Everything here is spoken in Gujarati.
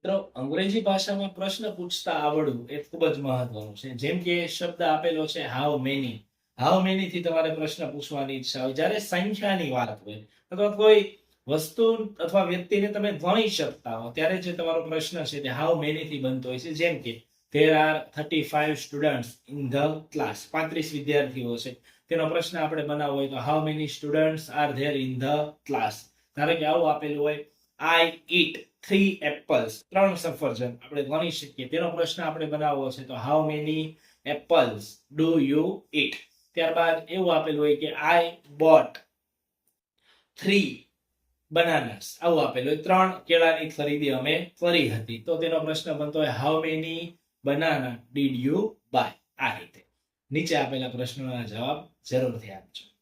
મિત્રો અંગ્રેજી ભાષામાં પ્રશ્ન પૂછતા આવડવું એ ખૂબ જ મહત્વનું છે. જેમ કે શબ્દ આપેલો છે હાઉ મેની. હાઉ મેની થી તમારે પ્રશ્ન પૂછવાની ઈચ્છા હોય. જ્યારે સંખ્યાની વાત હોય અથવા કોઈ વસ્તુ અથવા વ્યક્તિને તમે ગણી શકતા હો ત્યારે જે તમારો પ્રશ્ન છે તે હાઉ મેની થી બનતો હોય છે. જેમ કે there are 35 students in the class. 35 વિદ્યાર્થીઓ છે. તેનો પ્રશ્ન આપણે બનાવવો હોય તો how many students are there in the class. ધારો કે આવું આપેલું હોય I eat 3 apples. 3 સફરજન આપણે ગણી શકીએ. તેનો પ્રશ્ન આપણે બનાવવો છે તો how many apples do you eat. ત્યારબાદ એવું આપેલું હોય કે I bought 3 bananas. આવું આપેલું હોય 3 કેળાની ખરીદી અમે કરી હતી. તો તેનો પ્રશ્ન બનતો હોય how many banana did you buy. આ રીતે નીચે આપેલા પ્રશ્નોના જવાબ જરૂરથી આપજો.